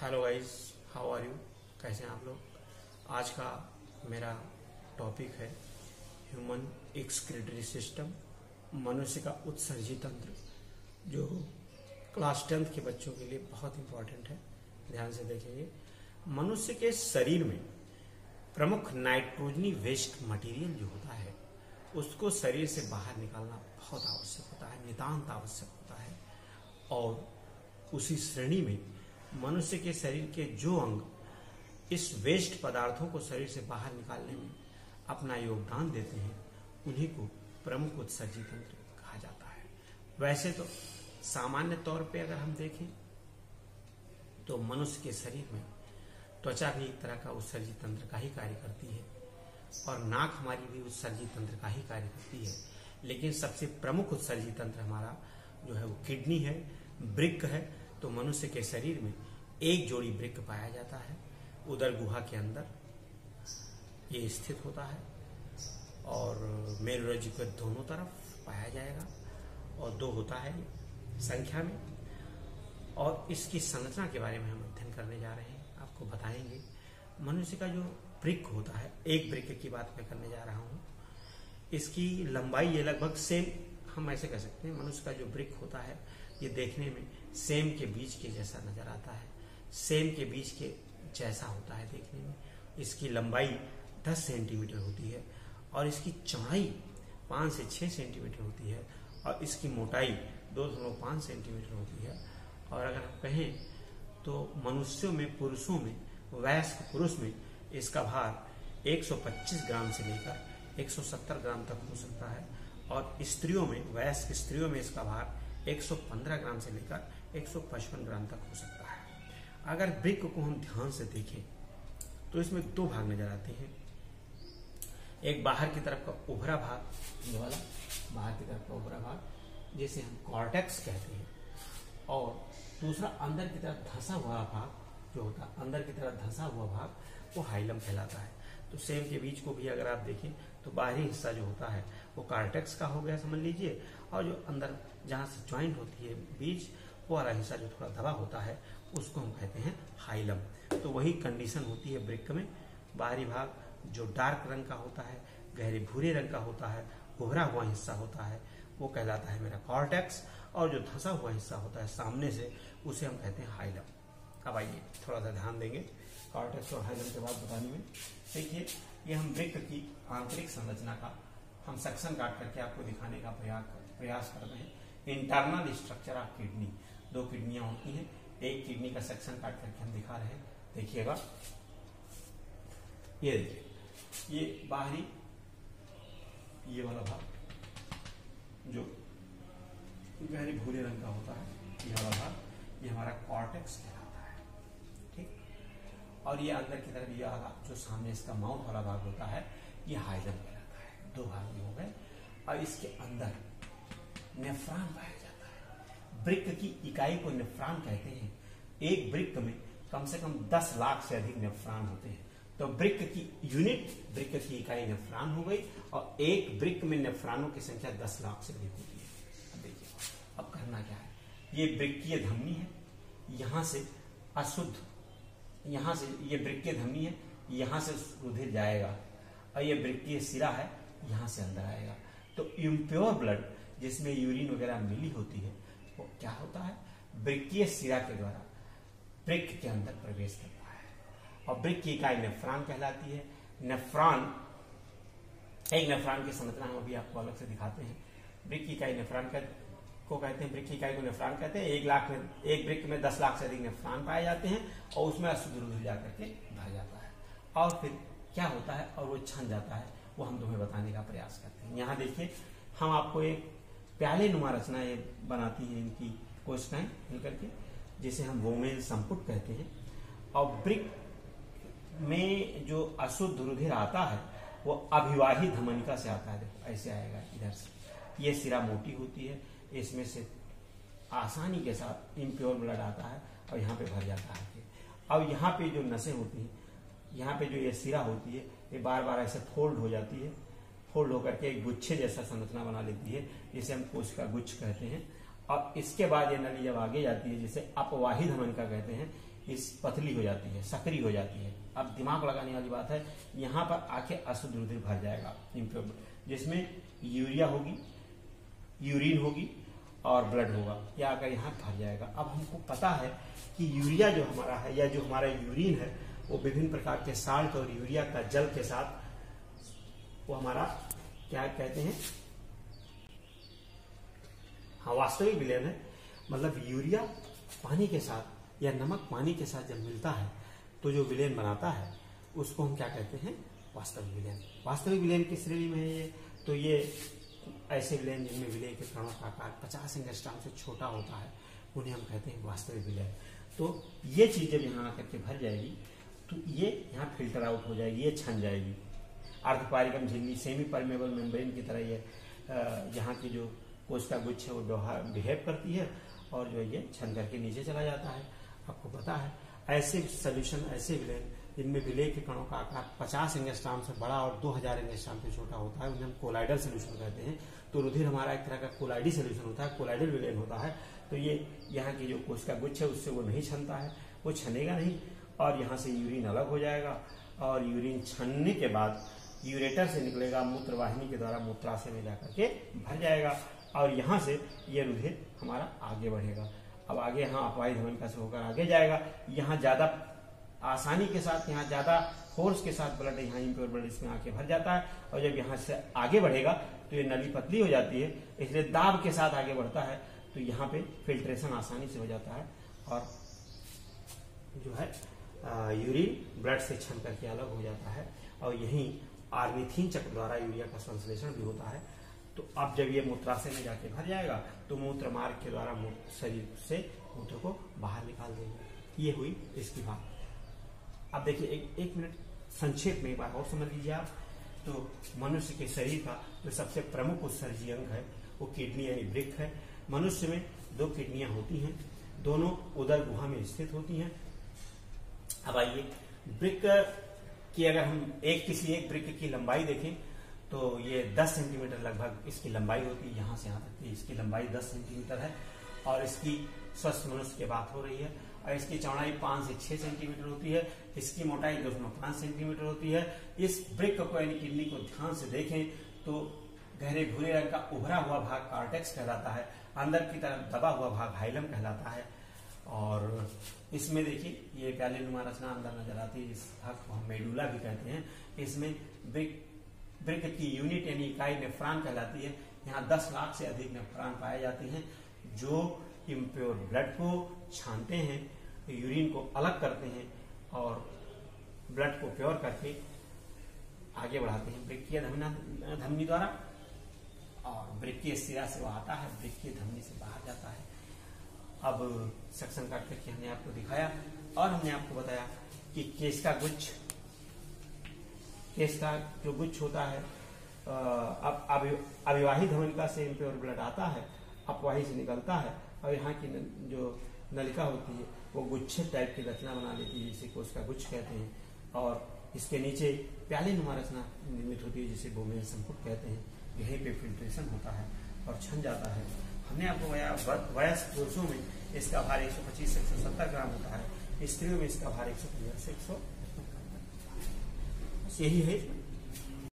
Hello guys, how are you? कैसे हैं आप लोग? आज का मेरा टॉपिक है ह्यूमन एक्सक्रीटरी सिस्टम, मनुष्य का उत्सर्जी तंत्र, जो क्लास 10th के बच्चों के लिए बहुत इंपॉर्टेंट है। ध्यान से देखेंगे। मनुष्य के शरीर में प्रमुख नाइट्रोजनी वेस्ट मटेरियल जो होता है उसको शरीर से बाहर निकालना बहुत आवश्यक होता है, नितांत आवश्यक होता है। और उसी श्रेणी में मनुष्य के शरीर के जो अंग इस वेस्ट पदार्थों को शरीर से बाहर निकालने में अपना योगदान देते हैं उन्हीं को प्रमुख उत्सर्जी तंत्र कहा जाता है। वैसे तो सामान्य तौर पे अगर हम देखें तो मनुष्य के शरीर में त्वचा भी एक तरह का उत्सर्जी तंत्र का ही कार्य करती है और नाक हमारी भी उत्सर्जी तंत्र का ही कार्य करती है। लेकिन सबसे प्रमुख उत्सर्जी तंत्र हमारा जो है वो किडनी है, वृक्क है। तो मनुष्य के शरीर में एक जोड़ी वृक्क पाया जाता है, उदर गुहा के अंदर ये स्थित होता है और मेरुरज्ज के दोनों तरफ पाया जाएगा और 2 होता है संख्या में। और इसकी संरचना के बारे में हम अध्ययन करने जा रहे हैं, आपको बताएंगे। मनुष्य का जो वृक्क होता है, एक वृक्क की बात मैं करने जा रहा हूँ। इसकी लंबाई ये लगभग सेम, हम ऐसे कह सकते हैं, मनुष्य का जो वृक्क होता है ये देखने में सेम के बीज के जैसा नजर आता है, सेम के बीज के जैसा होता है देखने में। इसकी लंबाई 10 सेंटीमीटर होती है और इसकी चौड़ाई 5 से 6 सेंटीमीटर होती है और इसकी मोटाई 2.5 सेंटीमीटर होती है। और अगर हम कहें तो मनुष्यों में, पुरुषों में, वयस्क पुरुष में इसका भार 125 ग्राम से लेकर 170 ग्राम तक हो सकता है और स्त्रियों में, वयस्क स्त्रियों में इसका भार 115 ग्राम से लेकर 155 ग्राम तक हो सकता है। अगर वृक्क को हम ध्यान से देखें तो इसमें 2 भाग नजर आते हैं। एक बाहर की तरफ का उभरा भाग, ये वाला बाहर की तरफ का उभरा भाग जिसे हम कॉर्टेक्स कहते हैं, और दूसरा अंदर की तरफ धंसा हुआ भाग जो होता है, अंदर की तरफ धंसा हुआ भाग, वो हाइलम कहलाता है। तो सेम के बीच को भी अगर आप देखें तो बाहरी हिस्सा जो होता है वो कॉर्टेक्स का हो गया समझ लीजिए, और जो अंदर जहां से ज्वाइंट होती है बीज, वो वाला हिस्सा जो थोड़ा दबा होता है उसको हम कहते हैं हाइलम। तो वही कंडीशन होती है वृक्क में। बाहरी भाग जो डार्क रंग का होता है, गहरे भूरे रंग का होता है, उभरा हुआ हिस्सा होता है, वो कहलाता है मेरा कॉर्टेक्स, और जो धंसा हुआ हिस्सा होता है सामने से, उसे हम कहते हैं हाइलम। अब आइए थोड़ा सा ध्यान देंगे कॉर्टेक्स और हाइलम के बाद बताने में। देखिए, ये हम वृक्क की आंतरिक संरचना का हम सेक्शन काट करके आपको दिखाने का प्रयास कर रहे हैं। इंटरनल स्ट्रक्चर ऑफ किडनी, 2 किडनियां होती हैं, एक किडनी का सेक्शन काट करके हम दिखा रहे हैं। देखिएगा, ये देखिए, ये बाहरी ये वाला भाग जो गहरे भूरे रंग का होता है, ये वाला भाग, ये हमारा कॉर्टेक्स कहलाता है, ठीक। और ये अंदर की तरफ ये वाला जो सामने इसका माउथ वाला भाग होता है, ये हाइलम कहलाता है। 2 भाग में हो गए। और इसके अंदर नेफ्रॉन पाया जाता है। वृक्क की इकाई को नेफ्रॉन कहते हैं। एक वृक्क में कम से कम 10 लाख से अधिक नेफ्रॉन होते हैं। तो वृक्क की यूनिट, वृक्क की इकाई नेफ्रॉन हो गई, और एक वृक्क में नेफ्रॉनों की संख्या 10 लाख से अधिक होती है। अब देखिए, अब करना क्या है। ये वृक्कीय धमनी है, यहां से अशुद्ध, यहां से ये वृक्कीय धमनी है, यहां से रुधिर जाएगा, और ये वृक्कीय सिरा है, यहां से अंदर आएगा। तो इम्प्योर ब्लड जिसमें यूरिन वगैरह मिली होती है, वो क्या होता है, वृक्कीय सिरा के द्वारा वृक्क के अंदर प्रवेश करता है। और वृक्क की इकाई नेफ्रॉन कहलाती है। नेफ्रॉन, एक नेफ्रॉन की संरचना हम अभी आपको अलग से दिखाते हैं। वृक्क की इकाई नेफ्रॉन को कहते हैं, वृक्क की इकाई को नेफ्रॉन कहते हैं। एक वृक्क में 10 लाख से अधिक नेफ्रॉन पाए जाते हैं और उसमें अशुद्ध रुधिर जाकर के भर जाता है। और फिर क्या होता है, और वो छन जाता है, वो हम तुम्हें बताने का प्रयास करते हैं। यहाँ देखिए, हम आपको एक प्याले नुमा रचना ये बनाती है इनकी कोशिकाएं मिलकर के, जिसे हम वोमेन संपुट कहते हैं। और वृक्क में जो अशुद्ध रुधिर आता है वो अभिवाही धमनिका से आता है। देखो, ऐसे आएगा इधर से। ये सिरा मोटी होती है, इसमें से आसानी के साथ इम्प्योर ब्लड आता है और यहाँ पे भर जाता है। अब यहाँ पे जो नसें होती हैं, यहाँ पे जो ये सिरा होती है, ये बार बार ऐसे फोल्ड हो जाती है, फोल्ड होकर के एक गुच्छे जैसा संरचना बना लेती है, जिसे हम कोशिका गुच्छ कहते हैं। और इसके बाद ये नली जब आगे जाती है, जिसे अपवाही धमनिका कहते हैं, इस पतली हो जाती है, सकरी हो जाती है। अब दिमाग लगाने वाली बात है, यहाँ पर आके अशुद्ध रुधिर भर जाएगा इम्प्योर, जिसमें यूरिया होगी, यूरिन होगी और ब्लड होगा, या आकर यहाँ भर जाएगा। अब हमको पता है कि यूरिया जो हमारा है या जो हमारा यूरिन है वो विभिन्न प्रकार के साल्ट और यूरिया का जल के साथ वो हमारा क्या कहते हैं, हाँ वास्तविक विलयन है। मतलब यूरिया पानी के साथ या नमक पानी के साथ जब मिलता है तो जो विलयन बनाता है उसको हम क्या कहते हैं, वास्तविक विलयन। वास्तविक विलयन की श्रेणी में है ये, तो ये ऐसे विलयन जिनमें विलय के कणों का आकार 50 एंगस्ट्रॉम से छोटा होता है उन्हें हम कहते हैं वास्तविक विलयन। तो ये चीज जब यहाँ आकर के भर जाएगी तो ये यहाँ फिल्टर आउट हो जाएगी, ये छन जाएगी। अर्धपारिगम झिल्ली सेमी परमेबल मेम्ब्रेन की तरह ये यहाँ की जो कोशिका गुच्छ है वो बिहेव करती है और जो ये छन करके नीचे चला जाता है। आपको पता है ऐसे सोल्यूशन, ऐसे विलयन जिनमें विलय के कणों का आकार 50 एंगस्ट्रॉम से बड़ा और 2000 एंगस्ट्रॉम से छोटा होता है उन्हें हम कोलाइडल सोल्यूशन कहते हैं। तो रुधिर हमारा एक तरह का कोलाइडी सोल्यूशन होता है, कोलाइडल विलयन होता है। तो ये यहाँ की जो कोशिका गुच्छ है उससे वो नहीं छनता है, वो छनेगा नहीं और यहाँ से यूरिन अलग हो जाएगा और यूरिन छनने के बाद यूरेटर से निकलेगा, मूत्रवाहिनी के द्वारा मूत्राशय में जाकर के भर जाएगा और यहाँ से ये रुधिर हमारा आगे बढ़ेगा। अब आगे यहाँ अपवाही धमनिका से होकर आगे जाएगा, यहाँ ज्यादा आसानी के साथ, यहाँ ज्यादा फोर्स के साथ ब्लड यहाँ इम्प्योर ब्लड इसमें आके भर जाता है और जब यहाँ से आगे बढ़ेगा तो ये नली पतली हो जाती है, इसलिए दाब के साथ आगे बढ़ता है तो यहाँ पे फिल्ट्रेशन आसानी से हो जाता है और जो है यूरिन ब्लड से छन करके अलग हो जाता है और यही आर्निथिन चक्र द्वारा यूरिया का संश्लेषण भी होता है। तो अब जब ये मूत्राशय में जाके भर जाएगा तो मूत्र मार्ग के द्वारा शरीर से मूत्र को बाहर निकाल देंगे। ये हुई इसकी बात। अब देखिए एक मिनट संक्षेप में एक बार और समझ लीजिए आप। तो मनुष्य के शरीर का जो सबसे प्रमुख उत्सर्जी अंग है वो किडनी यानी वृक्क है। मनुष्य में 2 किडनियां होती हैं, दोनों उदर गुहा में स्थित होती हैं। अब आइए वृक्क की अगर हम किसी एक वृक्क की लंबाई देखें तो ये 10 सेंटीमीटर लगभग इसकी लंबाई होती है, यहाँ से यहाँ तक की इसकी लंबाई 10 सेंटीमीटर है और इसकी स्वस्थ मनुष्य की बात हो रही है और इसकी चौड़ाई 5 से 6 सेंटीमीटर होती है, इसकी मोटाई 2.5 सेंटीमीटर होती है। इस वृक्क को यानी किडनी को ध्यान से देखें तो गहरे भूरे रंग का उभरा हुआ भाग कार्टेक्स कहलाता है, अंदर की तरफ दबा हुआ भाग हाइलम कहलाता है और इसमें देखिए ये प्याले नुमा रचना अंदर नजर आती है, इस भाग को हम मेडुला भी कहते हैं। इसमें वृक्क की यूनिट यानी इकाई नेफ्रॉन कहलाती है। यहाँ 10 लाख से अधिक नेफ्रॉन पाए जाते हैं जो इम्प्योर ब्लड को छानते हैं, यूरिन को अलग करते हैं और ब्लड को प्योर करके आगे बढ़ाते हैं वृक्कीय धमनी द्वारा और वृक्कीय शिरा से वो आता है, वृक्कीय धमनी से बाहर जाता है। अब सेक्शन काट करके हमने आपको दिखाया और हमने आपको बताया कि केश का जो गुच्छ होता है अब अविवाही धमनिका से इम्प्योर ब्लड आता है, अपवाही से निकलता है और यहाँ की जो नलिका होती है वो गुच्छे टाइप की रचना बना लेती है जिसे कोशिका गुच्छ कहते हैं और इसके नीचे प्याले नुमा रचना निर्मित होती है जिसे बोमेन संपुट कहते हैं। यहीं पे फिल्ट्रेशन होता है और छन जाता है। हमने आपको वयस्क पुरुषों में इसका भार 125 से 170 ग्राम होता है, स्त्रियों में इसका भार 150 से 100। यही है